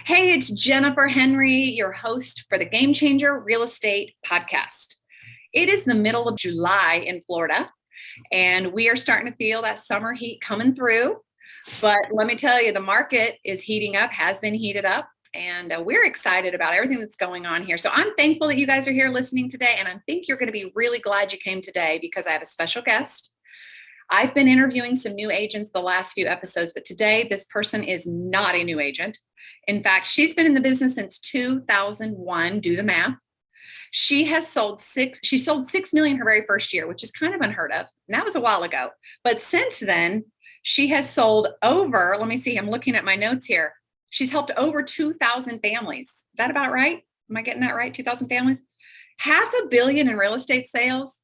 Hey, it's Jennifer Henry, your host for the Game Changer Real Estate Podcast. It is the middle of July in Florida, and we are starting to feel that summer heat coming through. But let me tell you, the market is heating up, has been heated up, and we're excited about everything that's going on here. So I'm thankful that you guys are here listening today, and I think you're going to be really glad you came today because I have a special guest. I've been interviewing some new agents the last few episodes, but today this person is not a new agent. In fact, she's been in the business since 2001. Do the math. She sold 6 million her very first year, which is kind of unheard of. And that was a while ago. But since then, she has sold over, let me see, I'm looking at my notes here. She's helped over 2,000 families. Is that about right? Am I getting that right? 2,000 families? $500 million in real estate sales.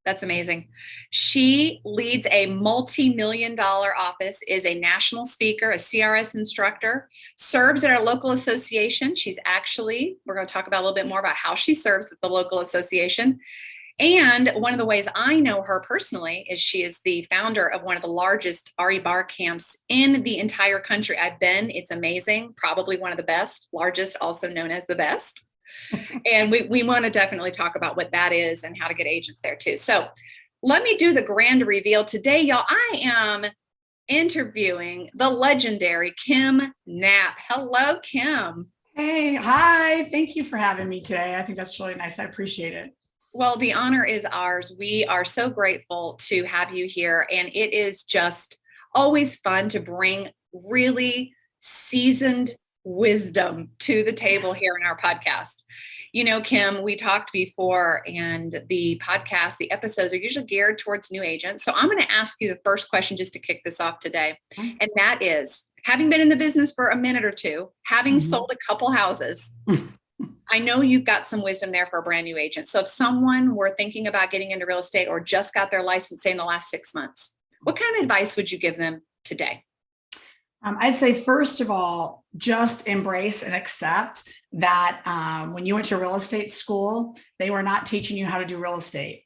That's amazing. She leads a multi-million-dollar office, is a national speaker, a CRS instructor, serves at our local association. We're going to talk about a little bit more about how she serves at the local association. And one of the ways I know her personally is she is the founder of one of the largest RE bar camps in the entire country. I've been, it's amazing, probably one of the best, largest, also known as the best. And we want to definitely talk about what that is and how to get agents there too. So let me do the grand reveal today, y'all. I am interviewing the legendary Kim Knapp. Hello, Kim. Hey, hi. Thank you for having me today. I think that's really nice. I appreciate it. Well, the honor is ours. We are so grateful to have you here. And it is just always fun to bring really seasoned wisdom to the table here in our podcast. You know, Kim, we talked before, and the podcast, the episodes are usually geared towards new agents. So I'm going to ask you the first question just to kick this off today. And that is, having been in the business for a minute or two, having sold a couple houses, I know you've got some wisdom there for a brand new agent. So if someone were thinking about getting into real estate or just got their license, say in the last 6 months, what kind of advice would you give them today? I'd say, first of all, just embrace and accept that when you went to real estate school, they were not teaching you how to do real estate.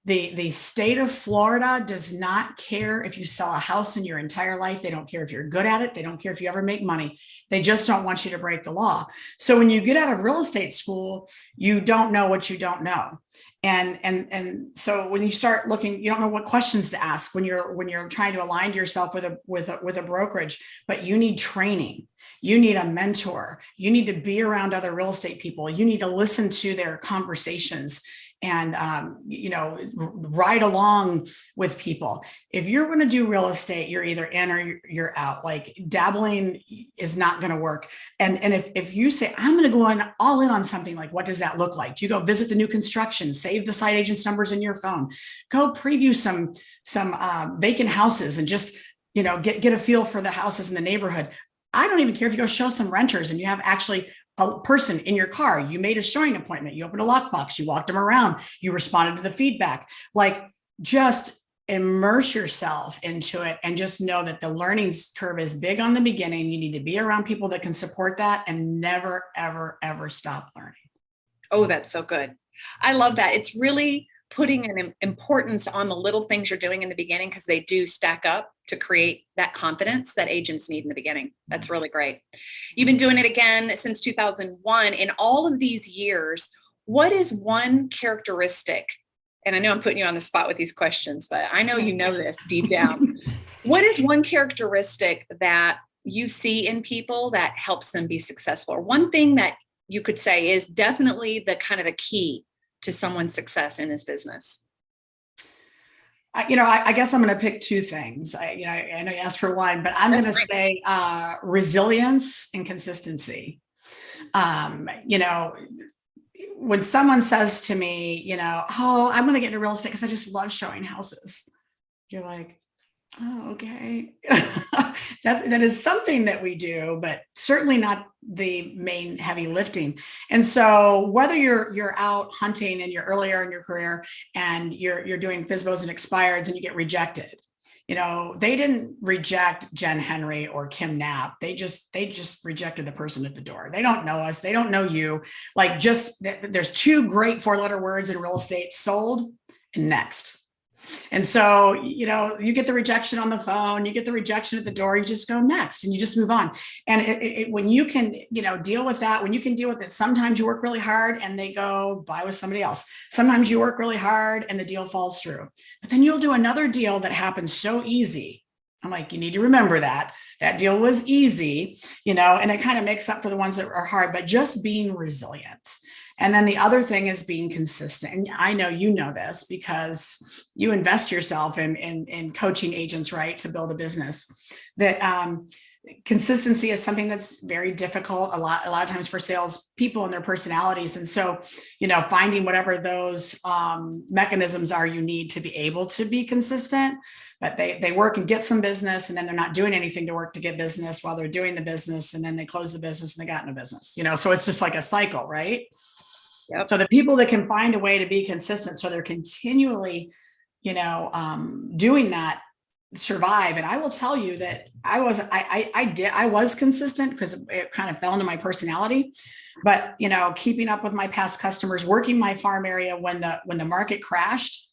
The state of Florida does not care if you sell a house in your entire life. They don't care if you're good at it. They don't care if you ever make money. They just don't want you to break the law. So when you get out of real estate school, you don't know what you don't know. And so when you start looking, you don't know what questions to ask when you're trying to align yourself with a brokerage, but you need training. You need a mentor. You need to be around other real estate people. You need to listen to their conversations and, ride along with people. If you're going to do real estate, you're either in or you're out. Like, dabbling is not going to work. And if you say, I'm going to go all in on something, like, what does that look like? Do you go visit the new construction, save the site agents numbers in your phone, go preview some vacant houses and just, get a feel for the houses in the neighborhood? I don't even care if you go show some renters and you have actually a person in your car. You made a showing appointment. You opened a lockbox. You walked them around. You responded to the feedback. Like, just immerse yourself into it and just know that the learning curve is big on the beginning. You need to be around people that can support that and never, ever, ever stop learning. Oh, that's so good. I love that. It's really putting an importance on the little things you're doing in the beginning, because they do stack up to create that confidence that agents need in the beginning. That's really great. You've been doing it again since 2001. In all of these years, what is one characteristic? And I know I'm putting you on the spot with these questions, but I know you know this deep down. What is one characteristic that you see in people that helps them be successful? Or one thing that you could say is definitely the kind of the key to someone's success in this business? I guess I'm going to pick two things. I know you asked for one, but I'm going to say resilience and consistency. When someone says to me, oh, I'm going to get into real estate because I just love showing houses, you're like, oh, okay. That is something that we do, but certainly not the main heavy lifting. And so whether you're out hunting and you're earlier in your career and you're doing FSBOs and expireds and you get rejected, they didn't reject Jen Henry or Kim Knapp. They just rejected the person at the door. They don't know us. They don't know you. There's two great 4-letter words in real estate: sold and next. And so, you get the rejection on the phone, you get the rejection at the door, you just go next and you just move on. And when you can, deal with that, when you can deal with it, sometimes you work really hard and they go buy with somebody else. Sometimes you work really hard and the deal falls through, but then you'll do another deal that happens so easy. I'm like, you need to remember that deal was easy, and it kind of makes up for the ones that are hard, but just being resilient. And then the other thing is being consistent. And I know you know this because you invest yourself in coaching agents, right, to build a business. That consistency is something that's very difficult a lot of times for sales people and their personalities. And so, finding whatever those mechanisms are you need to be able to be consistent. But they work and get some business, and then they're not doing anything to work to get business while they're doing the business, and then they close the business and they got no business. So it's just like a cycle, right? Yep. So the people that can find a way to be consistent, so they're continually, doing that, survive. And I will tell you that I was consistent because it kind of fell into my personality. But keeping up with my past customers, working my farm area when the market crashed,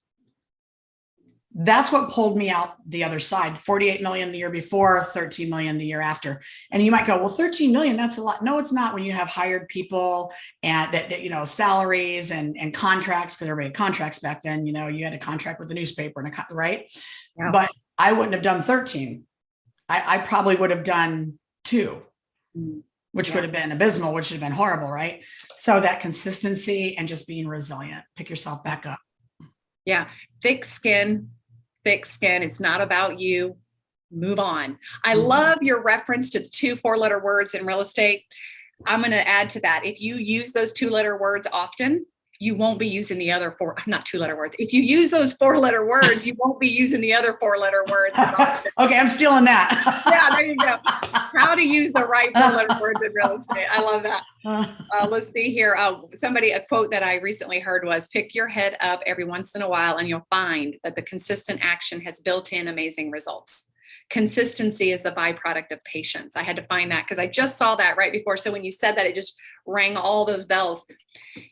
that's what pulled me out the other side. 48 million the year before, 13 million the year after. And you might go, well, 13 million, that's a lot. No, it's not when you have hired people and that salaries and contracts, because everybody had contracts back then. You had a contract with the newspaper and right. Yeah. But I wouldn't have done 13. I probably would have done 2, which would have been abysmal, which would have been horrible, right? So that consistency and just being resilient, pick yourself back up. Yeah. Thick skin. It's not about you. Move on. I love your reference to the 2 4-letter words in real estate. I'm going to add to that. If you use those 2-letter words often, you won't be using the other 4, not 2-letter words. If you use those 4-letter words, you won't be using the other 4-letter words. Okay, I'm stealing that. Yeah, there you go. How to use the right 4-letter words in real estate. I love that. Let's see here. A quote that I recently heard was, pick your head up every once in a while and you'll find that the consistent action has built in amazing results. Consistency is the byproduct of patience. I had to find that because I just saw that right before. So when you said that, it just rang all those bells.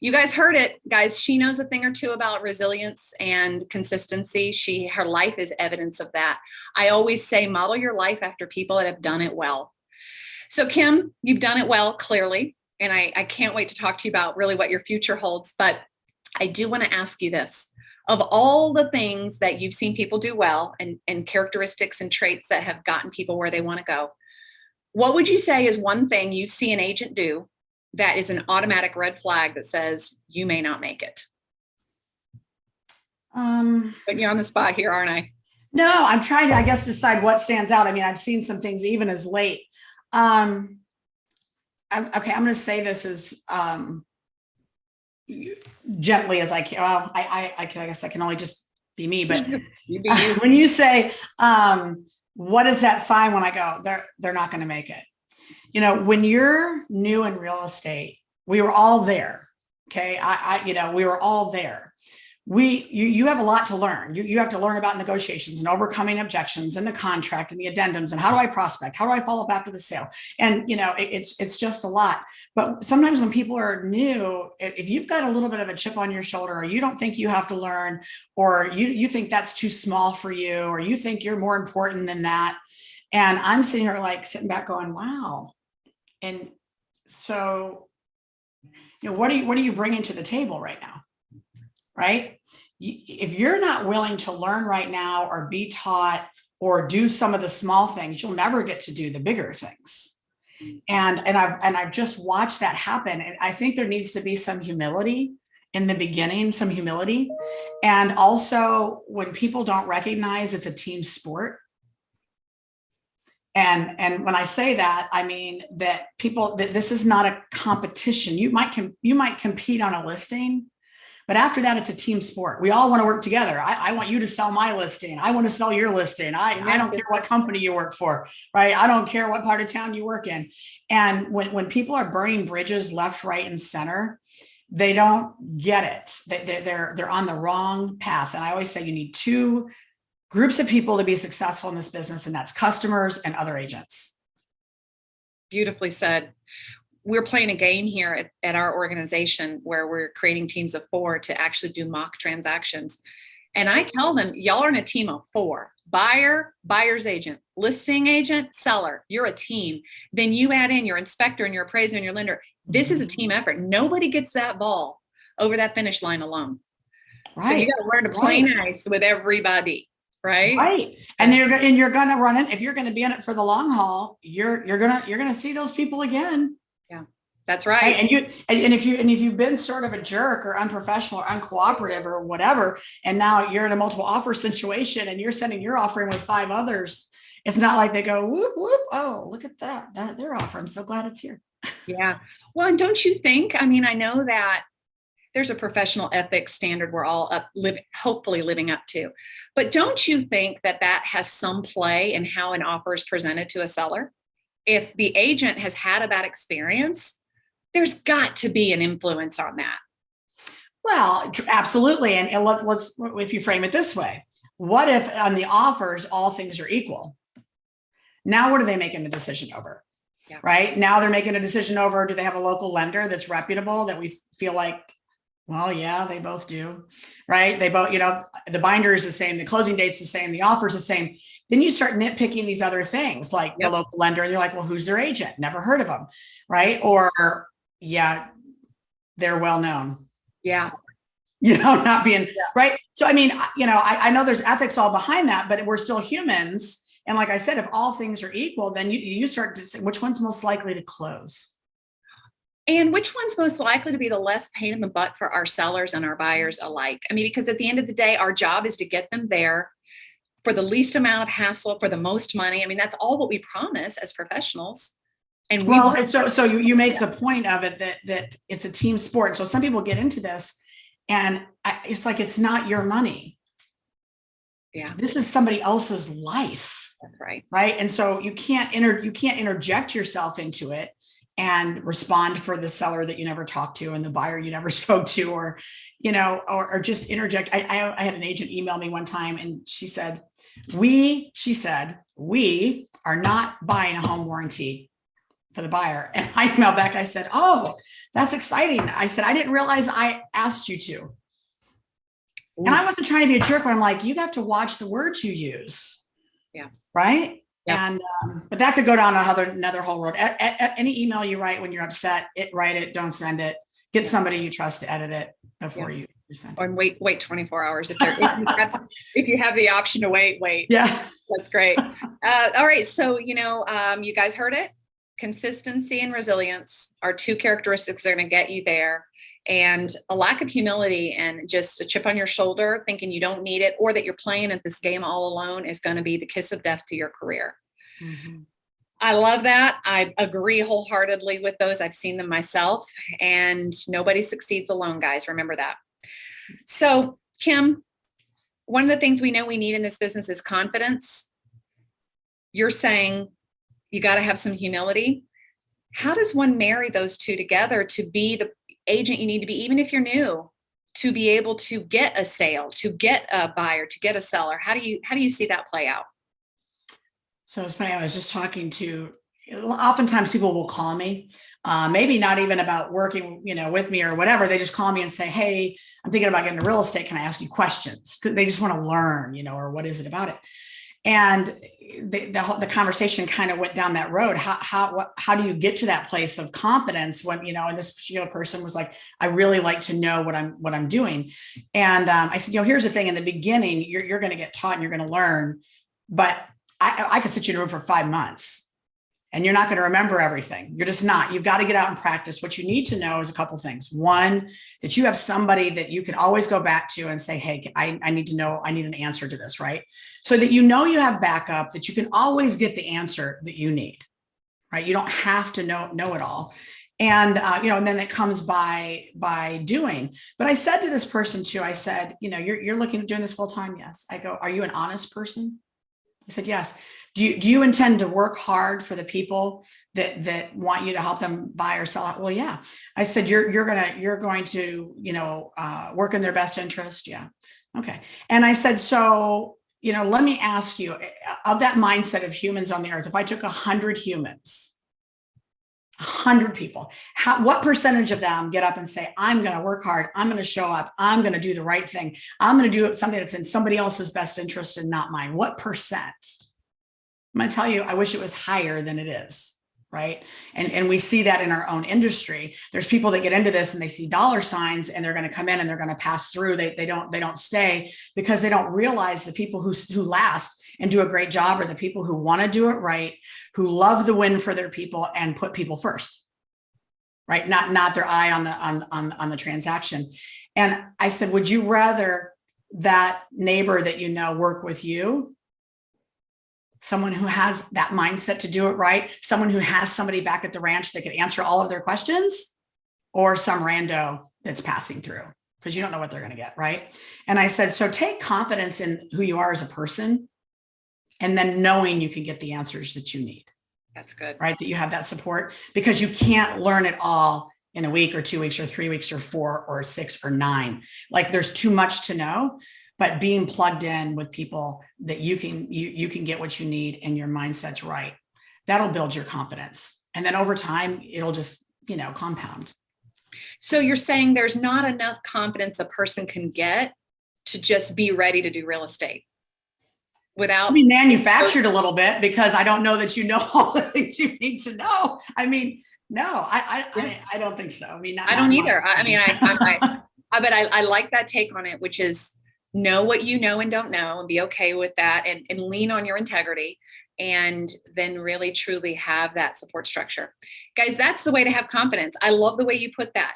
You guys heard it, guys. She knows a thing or two about resilience and consistency. Her life is evidence of that. I always say, model your life after people that have done it well. So Kim, you've done it well, clearly. And I can't wait to talk to you about really what your future holds. But I do want to ask you this. Of all the things that you've seen people do well and characteristics and traits that have gotten people where they want to go, what would you say is one thing you see an agent do that is an automatic red flag that says you may not make it? Putting you on the spot here, aren't I? No, I'm trying to, I guess, decide what stands out. I mean, I've seen some things even as late. I'm going to say this as gently as I can. I guess I can only just be me, but when you say, what is that sign when I go, they're not going to make it? When you're new in real estate, we were all there. Okay. We were all there. You have a lot to learn. You have to learn about negotiations and overcoming objections and the contract and the addendums and how do I prospect? How do I follow up after the sale? And, it's just a lot. But sometimes when people are new, if you've got a little bit of a chip on your shoulder, or you don't think you have to learn, or you think that's too small for you, or you think you're more important than that. And I'm sitting here sitting back going, wow. And so, what are you bringing to the table right now? Right? If you're not willing to learn right now or be taught or do some of the small things, you'll never get to do the bigger things. And I've just watched that happen. And I think there needs to be some humility in the beginning, some humility. And also when people don't recognize it's a team sport. And when I say that, I mean that this is not a competition. You might compete on a listing, but after that, it's a team sport. We all want to work together. I want you to sell my listing. I want to sell your listing. I don't care what company you work for, right? I don't care what part of town you work in. And when people are burning bridges left, right, and center, they don't get it. They're on the wrong path. And I always say you need 2 groups of people to be successful in this business, and that's customers and other agents. Beautifully said. We're playing a game here at our organization where we're creating teams of 4 to actually do mock transactions. And I tell them, y'all are in a team of 4: buyer, buyer's agent, listing agent, seller. You're a team. Then you add in your inspector and your appraiser and your lender. This is a team effort. Nobody gets that ball over that finish line alone. Right. So you got to learn to play nice with everybody. Right. Right. And you're going to run it. If you're going to be in it for the long haul, you're going to see those people again. Yeah, that's right. And if you've been sort of a jerk or unprofessional or uncooperative or whatever, and now you're in a multiple offer situation and you're sending your offer in with 5 others, it's not like they go, whoop, whoop. Oh, look at that their offer. I'm so glad it's here. Yeah. Well, and don't you think, I mean, I know that there's a professional ethics standard we're all hopefully living up to. But don't you think that has some play in how an offer is presented to a seller? If the agent has had a bad experience, there's got to be an influence on that. Well, absolutely. And let's if you frame it this way, what if on the offers, all things are equal? Now, what are they making a decision over? Yeah. Right now, they're making a decision over, do they have a local lender that's reputable that we feel like, well, yeah, they both do, right? They both, the binder is the same, the closing date's the same, the offer's the same. Then you start nitpicking these other things like the local lender, and you're like, well, who's their agent? Never heard of them, right? Or, yeah, they're well known. Yeah. Not being right. So, I mean, I know there's ethics all behind that, but we're still humans. And like I said, if all things are equal, then you start to say, which one's most likely to close? And which one's most likely to be the less pain in the butt for our sellers and our buyers alike? I mean, because at the end of the day, our job is to get them there for the least amount of hassle, for the most money. I mean, that's all what we promise as professionals. And so you make the point of it that it's a team sport. So some people get into this and it's like, it's not your money. Yeah. This is somebody else's life. That's right. Right. And so you can't interject yourself into it and respond for the seller that you never talked to and the buyer you never spoke to, or just interject. I had an agent email me one time and she said, we are not buying a home warranty for the buyer. And I emailed back, I said, oh, that's exciting. I said, I didn't realize I asked you to. Ooh. And I wasn't trying to be a jerk, but I'm like, you have to watch the words you use. Yeah. Right. Yep. And, but that could go down another whole road. Any email you write when you're upset, write it, don't send it, get somebody you trust to edit it before you send it. Or wait 24 hours. If you have the option to wait. Yeah. That's great. All right. So, you guys heard it. Consistency and resilience are 2 characteristics that are going to get you there. And a lack of humility and just a chip on your shoulder, thinking you don't need it, or that you're playing at this game all alone, is going to be the kiss of death to your career. Mm-hmm. I love that. I agree wholeheartedly with those. I've seen them myself, and nobody succeeds alone, guys. Remember that. So, Kim, one of the things we know we need in this business is confidence. You're saying you got to have some humility. How does one marry those 2 together to be the agent you need to be, even if you're new, to be able to get a sale, to get a buyer, to get a seller? How do you see that play out? So it's funny. I was just talking to, oftentimes people will call me, maybe not even about working, with me or whatever. They just call me and say, hey, I'm thinking about getting into real estate. Can I ask you questions? They just want to learn, or what is it about it? And the conversation kind of went down that road. How do you get to that place of confidence when, and this particular person was like, I really like to know what I'm doing. And I said, here's the thing. In the beginning, you're going to get taught and you're going to learn, but I could sit you in a room for 5 months and you're not going to remember everything. You're just not. You've got to get out and practice. What you need to know is a couple of things. One, that you have somebody that you can always go back to and say, hey, I need to know, I need an answer to this, right? So that you have backup, that you can always get the answer that you need, right? You don't have to know it all. And, and then it comes by doing. But I said to this person too, I said, you're looking at doing this full time? Yes. I go, are you an honest person? I said, yes. Do you intend to work hard for the people that want you to help them buy or sell it? Well, yeah. I said, you're going to, work in their best interest. Yeah. Okay. And I said, so, let me ask you, of that mindset of humans on the earth, if I took 100 humans 100 people. What percentage of them get up and say, I'm going to work hard. I'm going to show up. I'm going to do the right thing. I'm going to do something that's in somebody else's best interest and not mine. What percent? I'm going to tell you, I wish it was higher than it is. Right. And we see that in our own industry. There's people that get into this and they see dollar signs and they're going to come in and they're going to pass through. They don't stay because they don't realize the people who last and do a great job are the people who want to do it right, who love the win for their people and put people first. Right. Not their eye on the transaction. And I said, would you rather that neighbor that you know work with you? Someone who has that mindset to do it right, someone who has somebody back at the ranch that could answer all of their questions, or some rando that's passing through, because you don't know what they're going to get, right? And I said, so take confidence in who you are as a person, and then knowing you can get the answers that you need. That's good. Right? That you have that support, because you can't learn it all in a week or 2 weeks or 3 weeks or 4 or 6 or 9. Like there's too much to know. But being plugged in with people that you can get what you need and your mindset's right, that'll build your confidence. And then over time, it'll just, compound. So you're saying there's not enough confidence a person can get to just be ready to do real estate without be manufactured a little bit, because I don't know that you know all the things you need to know. I mean, no, I don't think so. I mean, I don't either. But I like that take on it, which is, know what you know and don't know and be okay with that, and lean on your integrity, and then really truly have that support structure. Guys, that's the way to have confidence. I love the way you put that.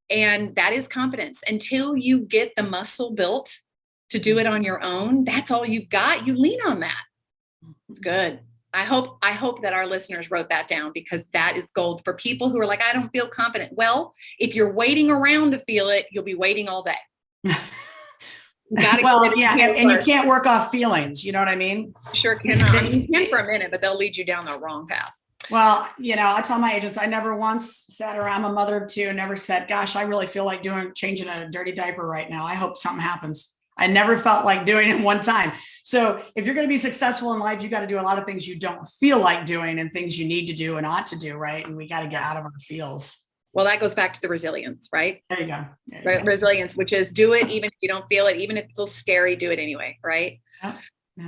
And that is confidence. Until you get the muscle built to do it on your own, that's all you've got. You lean on that. It's good. I hope that our listeners wrote that down, because that is gold for people who are like, I don't feel confident. Well, if you're waiting around to feel it, you'll be waiting all day. Well, yeah, and you can't work off feelings. You know what I mean? Sure cannot. You can for a minute, but they'll lead you down the wrong path. Well, I tell my agents, I never once sat around, I'm a mother of 2, never said, gosh, I really feel like changing a dirty diaper right now. I hope something happens. I never felt like doing it one time. So if you're going to be successful in life, you got to do a lot of things you don't feel like doing and things you need to do and ought to do. Right. And we got to get out of our feels. Well, that goes back to the resilience, right? There you go. Resilience, which is do it even if you don't feel it, even if it feels scary, do it anyway, right? Yeah.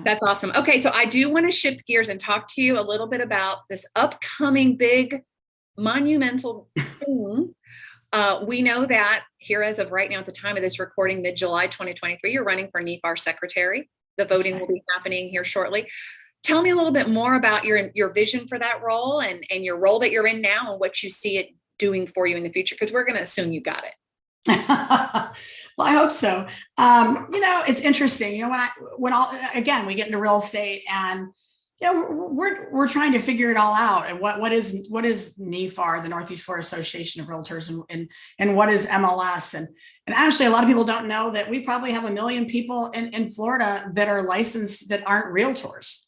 That's awesome. Okay, so I do want to shift gears and talk to you a little bit about this upcoming big monumental thing. We know that here, as of right now, at the time of this recording, mid-July 2023, you're running for NEFAR secretary. The voting will be happening here shortly. Tell me a little bit more about your vision for that role and your role that you're in now and what you see it doing for you in the future, because we're going to assume you got it. Well, I hope so. It's interesting. When we get into real estate, and we're trying to figure it all out. And what is NEFAR, the Northeast Florida Association of Realtors, and what is MLS? And actually, a lot of people don't know that we probably have 1 million people in Florida that are licensed that aren't realtors.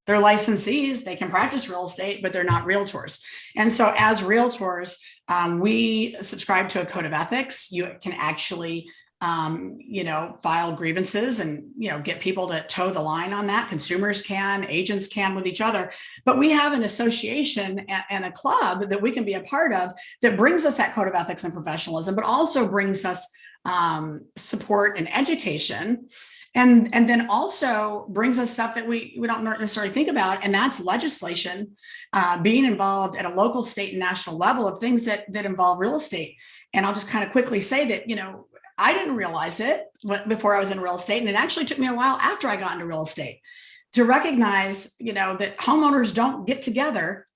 They're licensees, they can practice real estate, but they're not realtors. And so as realtors, we subscribe to a code of ethics. You can actually, file grievances and, get people to toe the line on that. Consumers can, agents can with each other. But we have an association and a club that we can be a part of that brings us that code of ethics and professionalism, but also brings us support and education. And then also brings us stuff that we don't necessarily think about, and that's legislation, being involved at a local, state, and national level of things that involve real estate. And I'll just kind of quickly say that, I didn't realize it before I was in real estate, and it actually took me a while after I got into real estate to recognize, that homeowners don't get together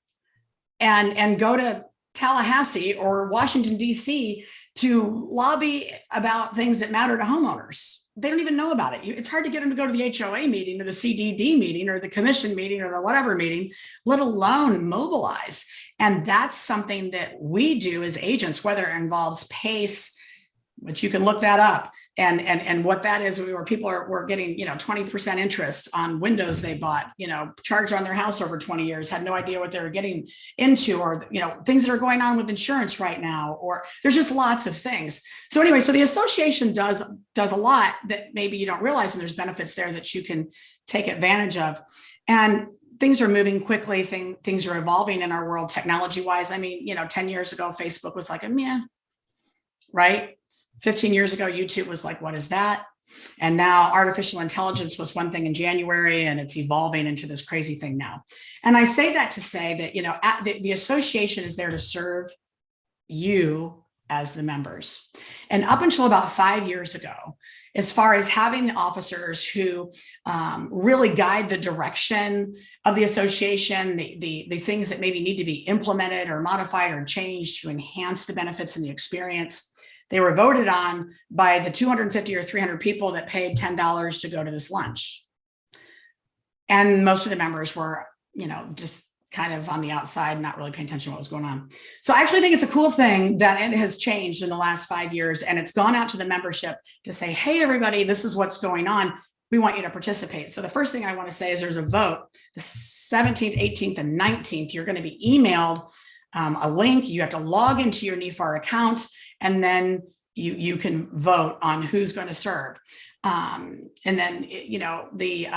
and go to Tallahassee or Washington, D.C. to lobby about things that matter to homeowners. They don't even know about it. It's hard to get them to go to the HOA meeting or the CDD meeting or the commission meeting or the whatever meeting, let alone mobilize. And that's something that we do as agents, whether it involves PACE, which you can look that up, and what that is, where people were getting 20% interest on windows they bought, charged on their house over 20 years, had no idea what they were getting into, or things that are going on with insurance right now, or there's just lots of things. So anyway, so the association does a lot that maybe you don't realize, and there's benefits there that you can take advantage of. And things are moving quickly. Things are evolving in our world technology wise. I mean, 10 years ago, Facebook was like a meh, right? 15 years ago, YouTube was like, what is that? And now artificial intelligence was one thing in January, and it's evolving into this crazy thing now. And I say that to say that, the association is there to serve you as the members. And up until about 5 years ago, as far as having the officers who really guide the direction of the association, the things that maybe need to be implemented or modified or changed to enhance the benefits and the experience, they were voted on by the 250 or 300 people that paid $10 to go to this lunch. And most of the members were, just kind of on the outside, not really paying attention to what was going on. So I actually think it's a cool thing that it has changed in the last 5 years, and it's gone out to the membership to say, hey, everybody, this is what's going on. We want you to participate. So the first thing I want to say is there's a vote, the 17th, 18th, and 19th. You're going to be emailed a link. You have to log into your NEFAR account, and then you can vote on who's going to serve. And then, the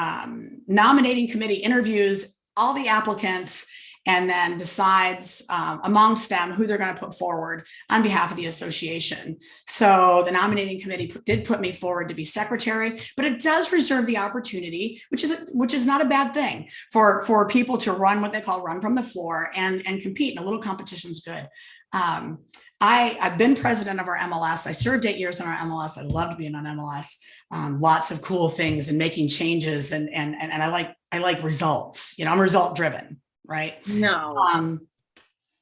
nominating committee interviews all the applicants and then decides amongst them who they're going to put forward on behalf of the association. So the nominating committee did put me forward to be secretary, but it does reserve the opportunity, which is not a bad thing, for people to run what they call run from the floor and compete. And a little competition is good. I've been president of our MLS. I served 8 years on our MLS. I loved being on MLS. Lots of cool things and making changes, and I like results. I'm result driven, right? No.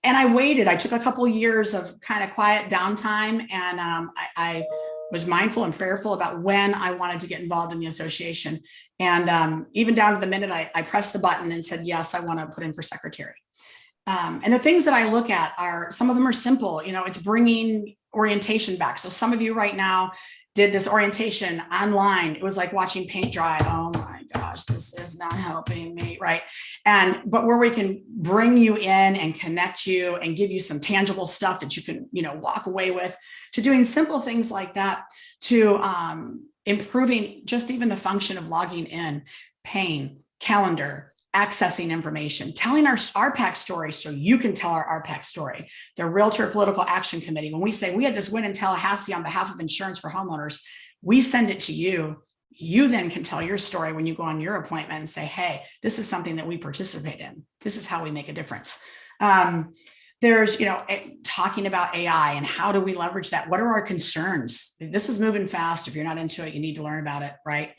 And I waited. I took a couple years of kind of quiet downtime, and I was mindful and prayerful about when I wanted to get involved in the association. And even down to the minute I pressed the button and said, yes, I want to put in for secretary. And the things that I look at some of them are simple. It's bringing orientation back. So some of you right now did this orientation online. It was like watching paint dry. Oh my gosh, this is not helping me, right? But where we can bring you in and connect you and give you some tangible stuff that you can, walk away with, to doing simple things like that, to improving just even the function of logging in, paying, calendar, accessing information, telling our RPAC story so you can tell our RPAC story. The Realtor Political Action Committee, when we say we had this win in Tallahassee on behalf of insurance for homeowners, we send it to you. You then can tell your story when you go on your appointment and say, hey, this is something that we participate in. This is how we make a difference. There's, talking about AI and how do we leverage that? What are our concerns? This is moving fast. If you're not into it, you need to learn about it, right?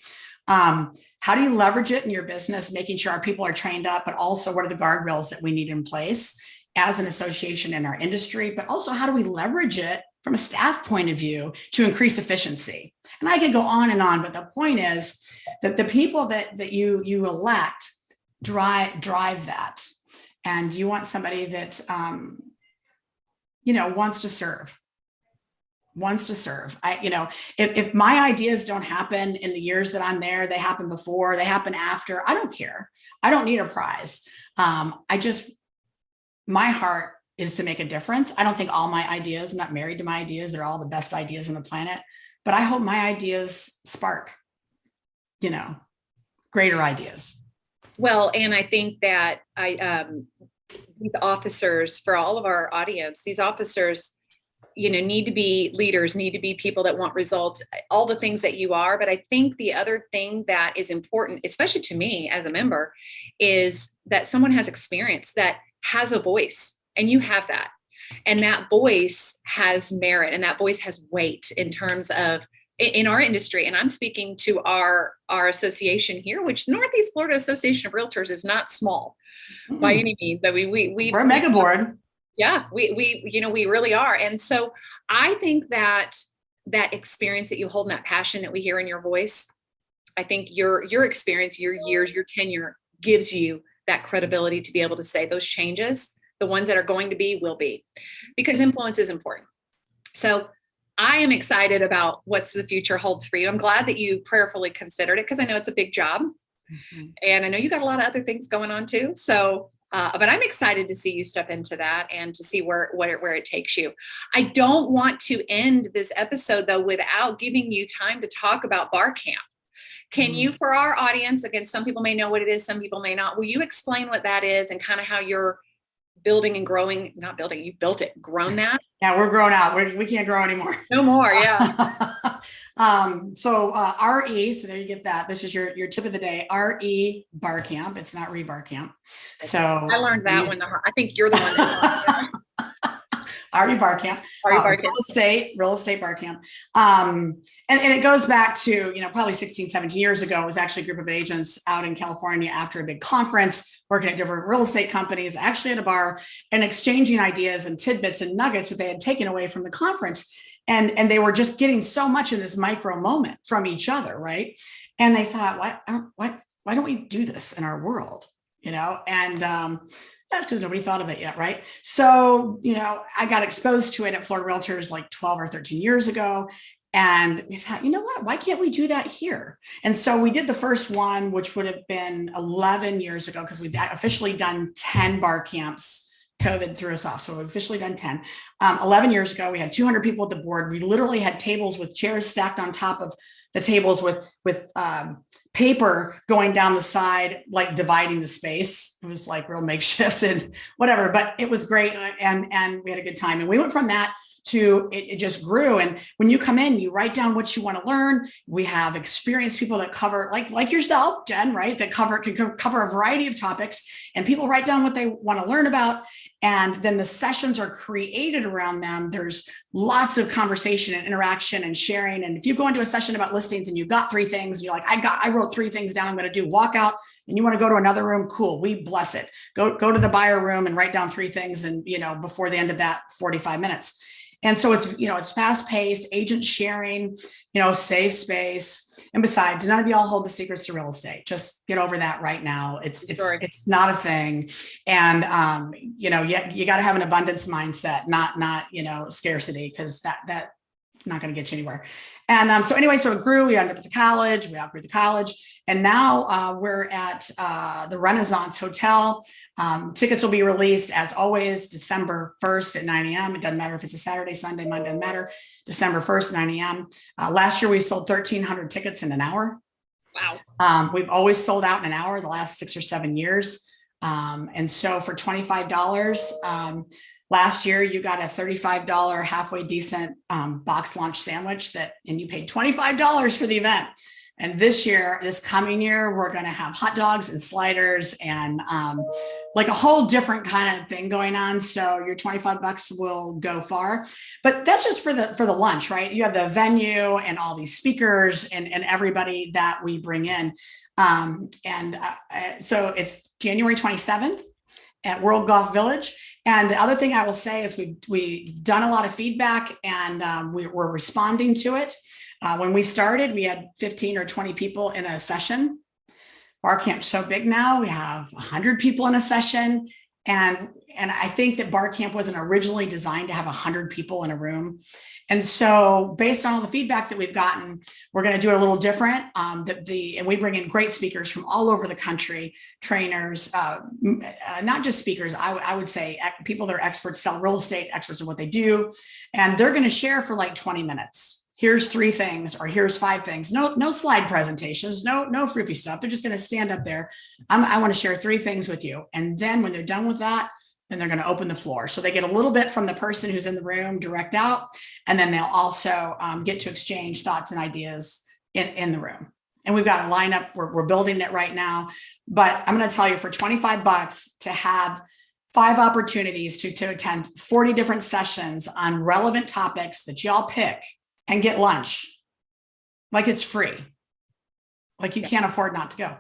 How do you leverage it in your business, making sure our people are trained up, but also what are the guardrails that we need in place as an association in our industry, but also how do we leverage it from a staff point of view to increase efficiency? And I could go on, but the point is that the people that you elect drive that. And you want somebody that, wants to serve. If my ideas don't happen in the years that I'm there, they happen before, they happen after, I don't care. I don't need a prize. My heart is to make a difference. I don't think all my ideas, I'm not married to my ideas, they're all the best ideas on the planet, but I hope my ideas spark, greater ideas. Well, and I think that these officers, for all of our audience, these officers, need to be leaders, need to be people that want results, all the things that you are. But I think the other thing that is important, especially to me as a member, is that someone has experience, that has a voice, and you have that. And that voice has merit, and that voice has weight in terms of in our industry. And I'm speaking to our association here, which Northeast Florida Association of Realtors is not small by any means. But we're a mega board. Yeah, we really are. And so I think that experience that you hold and that passion that we hear in your voice, I think your experience, your years, your tenure gives you that credibility to be able to say those changes, the ones that are going to be, will be, because influence is important. So I am excited about what's the future holds for you. I'm glad that you prayerfully considered it, because I know it's a big job. Mm-hmm. And I know you got a lot of other things going on too. So but I'm excited to see you step into that and to see where it takes you. I don't want to end this episode though without giving you time to talk about bar camp. Can you, for our audience, again, some people may know what it is, some people may not, will you explain what that is and kind of how you're building and growing, not building, you've built it, grown that? Yeah, we're grown out. We can't grow anymore. No more, yeah. RE, so there you get that. This is your tip of the day. RE Bar Camp. It's not Bar Camp. So I learned that one. I think you're the one that RE Bar Camp. Real estate bar camp. And it goes back to, probably 16, 17 years ago. It was actually a group of agents out in California after a big conference, working at different real estate companies, actually at a bar, and exchanging ideas and tidbits and nuggets that they had taken away from the conference. And they were just getting so much in this micro moment from each other, right? And they thought, why don't we do this in our world? And that's because nobody thought of it yet, right? So, I got exposed to it at Florida Realtors like 12 or 13 years ago. And we thought, what, why can't we do that here? And so we did the first one, which would have been 11 years ago, because we'd officially done 10 bar camps. COVID threw us off. So we've officially done 10. 11 years ago, we had 200 people at the board. We literally had tables with chairs stacked on top of the tables with paper going down the side, like dividing the space. It was like real makeshift and whatever, but it was great. And we had a good time. And we went from that to it just grew. And when you come in, you write down what you want to learn. We have experienced people that cover, like yourself, Jen, right? That can cover a variety of topics, and people write down what they want to learn about. And then the sessions are created around them. There's lots of conversation and interaction and sharing. And if you go into a session about listings and you've got 3 things, and you're like, I wrote 3 things down I'm going to do, walk out, and you want to go to another room, cool, we bless it. Go to the buyer room and write down 3 things. And, before the end of that 45 minutes. And so it's fast paced, agent sharing, safe space. And besides, none of y'all hold the secrets to real estate. Just get over that right now. It's not a thing. And, you got to have an abundance mindset, not scarcity, because that's not going to get you anywhere. And so it grew. We ended up at the college. We outgrew the college. And now we're at the Renaissance Hotel. Tickets will be released, as always, December 1st at 9 a.m. It doesn't matter if it's a Saturday, Sunday, Monday, doesn't matter. December 1st, 9 a.m. Last year, we sold 1,300 tickets in an hour. Wow. We've always sold out in an hour the last 6 or 7 years. And so for $25, last year, you got a $35 halfway decent box lunch sandwich and you paid $25 for the event. And this coming year, we're going to have hot dogs and sliders and like a whole different kind of thing going on. So your $25 will go far, but that's just for the lunch, right? You have the venue and all these speakers and everybody that we bring in. So it's January 27th at World Golf Village. And the other thing I will say is we've done a lot of feedback, and we're responding to it. When we started, we had 15 or 20 people in a session. Bar Camp's so big now, we have 100 people in a session. And I think that Bar Camp wasn't originally designed to have 100 people in a room. And so based on all the feedback that we've gotten, we're going to do it a little different. And we bring in great speakers from all over the country, trainers, not just speakers, I would say people that are experts, sell real estate, experts in what they do. And they're going to share for like 20 minutes. Here's 3 things, or here's 5 things. No slide presentations, no froofy stuff. They're just going to stand up there. I want to share 3 things with you. And then when they're done with that, then they're going to open the floor. So they get a little bit from the person who's in the room direct out. And then they'll also get to exchange thoughts and ideas in the room. And we've got a lineup. We're building it right now. But I'm going to tell you, for $25 to have 5 opportunities to attend 40 different sessions on relevant topics that y'all pick, and get lunch, like it's free. Like you can't afford not to go.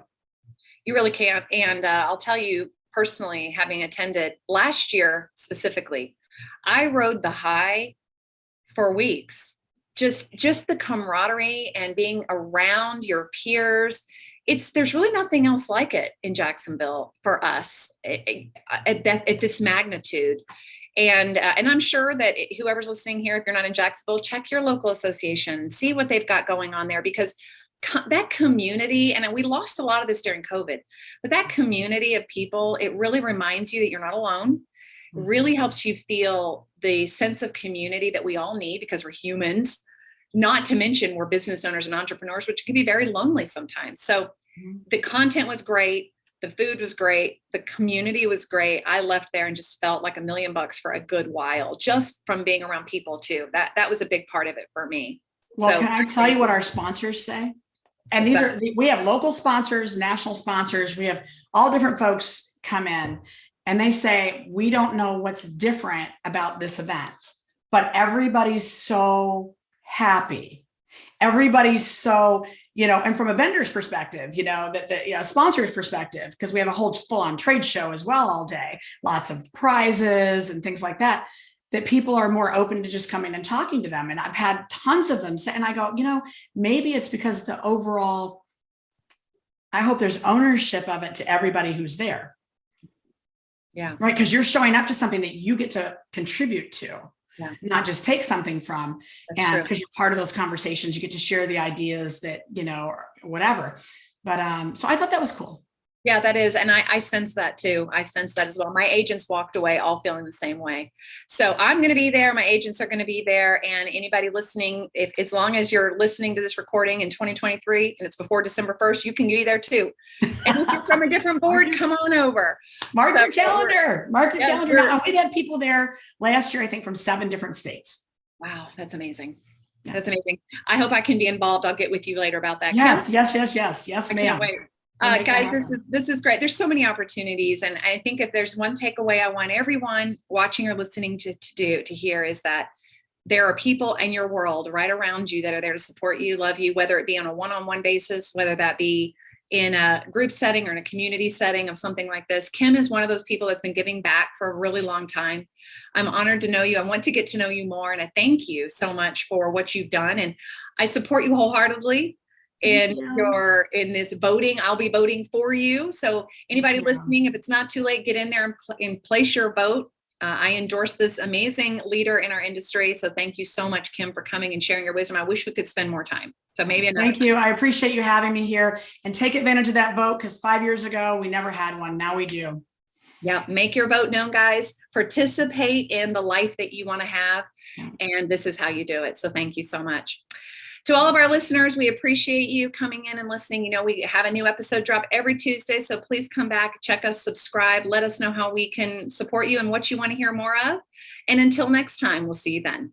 You really can't. And I'll tell you personally, having attended last year specifically, I rode the high for weeks. Just the camaraderie and being around your peers. There's really nothing else like it in Jacksonville for us at this magnitude. And I'm sure that whoever's listening here, if you're not in Jacksonville, check your local association, see what they've got going on there, because that community, and we lost a lot of this during COVID, but that community of people, it really reminds you that you're not alone. It really helps you feel the sense of community that we all need, because we're humans. not to mention we're business owners and entrepreneurs, which can be very lonely sometimes. So the content was great. The food was great. The community was great. I left there and just felt like $1 million for a good while, just from being around people too. That was a big part of it for me. Well, can I tell you what our sponsors say? And we have local sponsors, national sponsors. We have all different folks come in and they say, we don't know what's different about this event, but everybody's so happy. Everybody's so, and from a vendor's perspective, the sponsor's perspective, because we have a whole full-on trade show as well all day, lots of prizes and things like that, that people are more open to just coming and talking to them. And I've had tons of them say, and I go, maybe it's because the overall, I hope there's ownership of it to everybody who's there. Yeah. Right. Because you're showing up to something that you get to contribute to, not just take something from. That's and because you're part of those conversations, you get to share the ideas that, or whatever. But so I thought that was cool. Yeah, that is. And I sense that too. I sense that as well. My agents walked away all feeling the same way. So I'm going to be there. My agents are going to be there. And anybody listening, if as long as you're listening to this recording in 2023 and it's before December 1st, you can be there too. And if you're from a different board, come on over. Mark your calendar. Mark your calendar. Now, we had people there last year, I think, from 7 different states. Wow, that's amazing. Yeah. That's amazing. I hope I can be involved. I'll get with you later about that. Yes, ma'am. Guys, this is great. There's so many opportunities. And I think if there's one takeaway I want everyone watching or listening to hear is that there are people in your world right around you that are there to support you, love you, whether it be on a one-on-one basis, whether that be in a group setting or in a community setting of something like this. Kim is one of those people that's been giving back for a really long time. I'm honored to know you. I want to get to know you more. And I thank you so much for what you've done. And I support you wholeheartedly. In this voting. I'll be voting for you. So anybody listening, if it's not too late, get in there and place your vote. I endorse this amazing leader in our industry. So thank you so much, Kim, for coming and sharing your wisdom. I wish we could spend more time. So maybe another Thank you. I appreciate you having me here, and take advantage of that vote, because 5 years ago, we never had one. Now we do. Yeah. Make your vote known, guys. Participate in the life that you want to have. And this is how you do it. So thank you so much. To all of our listeners, we appreciate you coming in and listening. We have a new episode drop every Tuesday, so please come back, check us, subscribe, let us know how we can support you and what you want to hear more of. And until next time, we'll see you then.